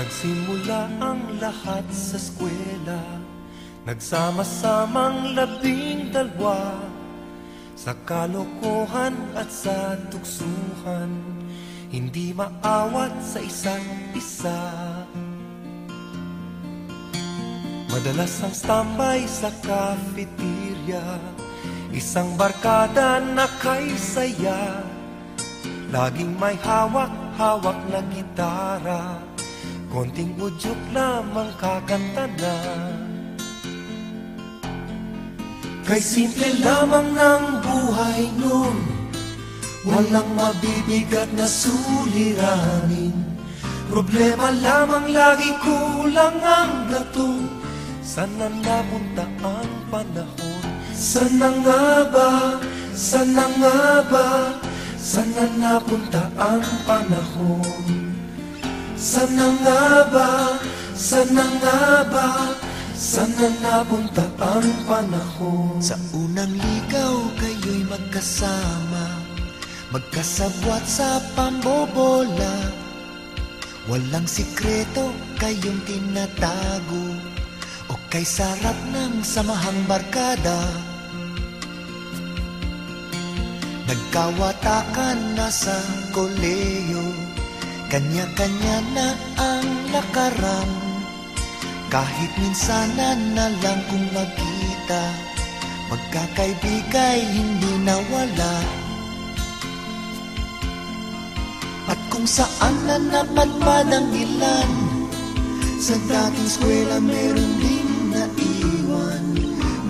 Nagsimula ang lahat sa eskwela, nagsama-samang 12 sa kalokohan at sa tuksuhan, hindi maawat sa isa't isa. Madalas ang standby sa cafeteria, isang barkada na kay saya, laging may hawak-hawak na gitara, konting udyok lamang kakanta na. Kay simple lamang ng buhay nun, walang mabibigat na suliranin. Problema lamang lagi, kulang ang gatong. Sana napunta ang panahon? Sana nga ba? Sana nga ba? Sana napunta ang panahon? Sana nga ba? Sana nga ba? Sana napunta ang panahon? Sa unang ligaw kayo'y magkasama, magkasabwat sa pambobola. Walang sikreto kayong tinatago, o kay sarap ng samahang barkada. Nagkawatakan na sa koleyo, kanya-kanya na ang lakaran. Kahit minsanan na lang kung magkita, magkakaibigay hindi nawala. At kung saan na napadpad ang ilan, sa dating eskwela meron din naiwan.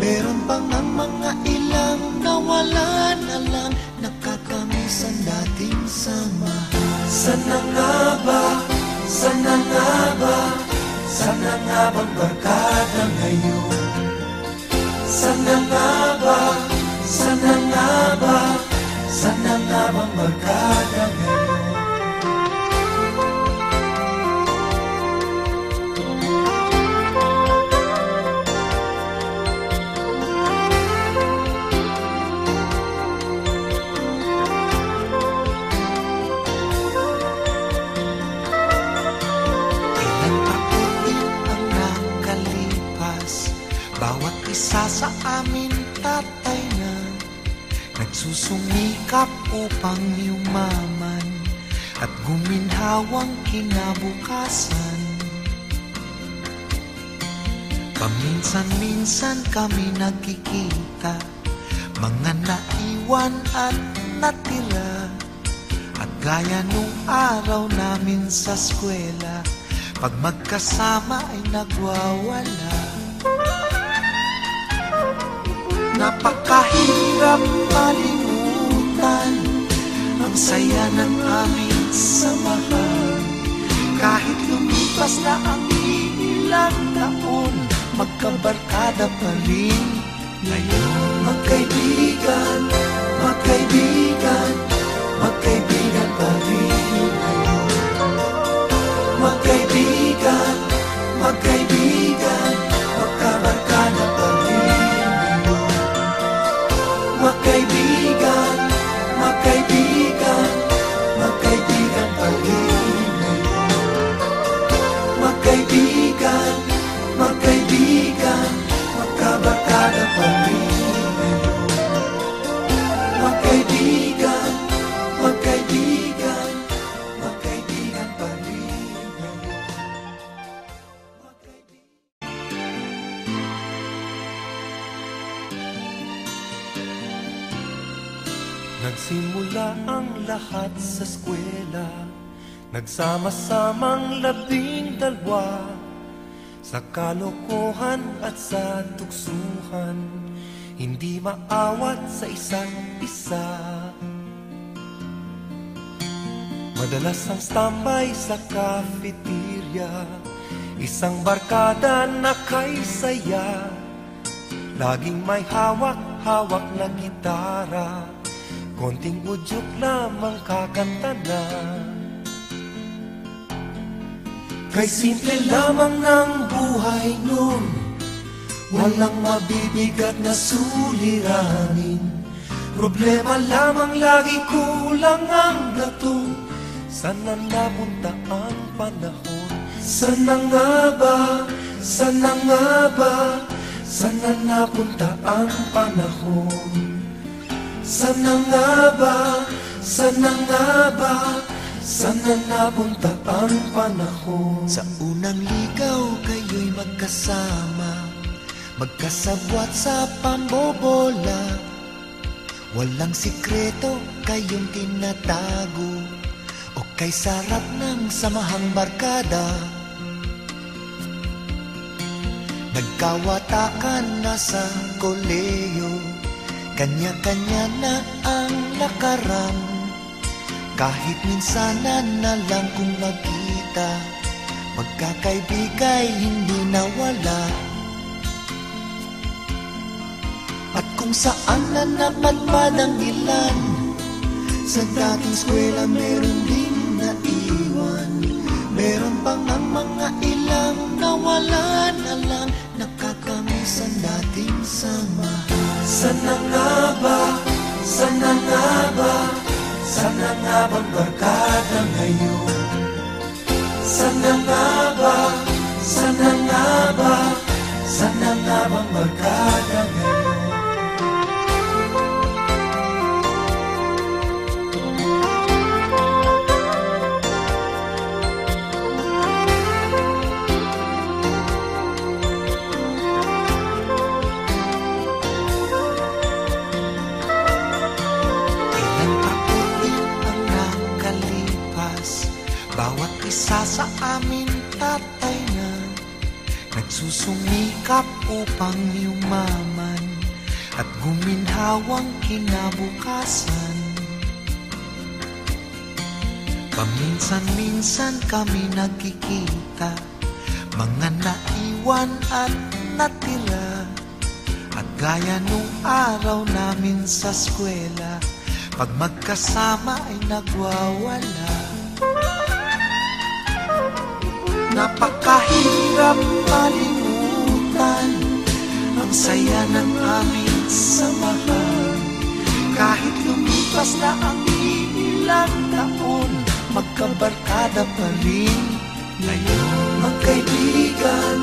Meron pang ang mga ilang nawala na lang, nakakamiss ang dating samahan. Sana nga ba? Sana nga ba? Sana nga bang barkada ngayon? Sana nga ba? Sana nga ba? Sana nga bang barkada ngayon? Bawat isa sa amin tatay na nagsusumikap upang yumaman at guminhawang kinabukasan. Paminsan-minsan kami nagkikita, mga naiwan at natira. At gaya nung araw namin sa eskwela, pag magkasama ay nagwawala. Napakahirap malimutan ang saya ng aming samahan. Kahit lumipas na ang ilang taon, magkabarkada pa rin ngayon. Magkaibigan, magkaibigan, magkaibigan pa rin ngayon. Magkaibigan, magkaibigan, magkabarkada pa rin. Magkaibigan, magkaibigan, magkaibigan pa rin ngayon. Magkaibigan, magkaibigan, magkabarkada pa rin ngayon. Magkaibigan, magkaibigan, magkaibigan pa rin ngayon. Nagsimula ang lahat sa eskwela, nagsama-samang 12 sa kalokohan at sa tuksuhan, hindi maawat sa isa't isa. Madalas ang standby sa cafeteria, isang barkada na kay saya, laging may hawak-hawak na gitara, konting udyok lamang kakanta na. Kay simple lamang ng buhay nun, walang mabibigat na suliranin. Problema lamang lagi, kulang ang gatong. Sana napunta ang panahon? Sana nga ba, sana nga ba, sana napunta ang panahon? Sana nga ba, sana nga ba, sana napunta ang panahon? Sa unang ligaw kayo'y magkasama, magkasabwat sa pambobola. Walang sikreto kayong tinatago, o kay sarap ng samahang barkada. Nagkawatakan na sa koleyo, kanya-kanya na ang lakaran. Kahit minsanan na lang kung magkita, magkakaibigay hindi nawala. At kung saan na napadpad ang ilan, sa dating eskwela meron ding naiwan. Meron pang ang mga ilang nawala na lang, nakakamiss ang dating samahan. Sana nga ba, sana nga ba, sana nga bang barkada ngayon? Sana nga ba, sana nga ba, sana nga bang barkada ngayon? Bawat isa sa amin tatay na nagsusumikap upang yumaman at guminhawang kinabukasan. Paminsan-minsan kami nagkikita, mga naiwan at natira. At gaya nung araw namin sa eskwela, pag magkasama ay nagwawala. Napakahirap malimutan ang saya ng aming samahan. Kahit lumipas na ang ilang taon, magkabarkada pa rin ngayon. Magkaibigan,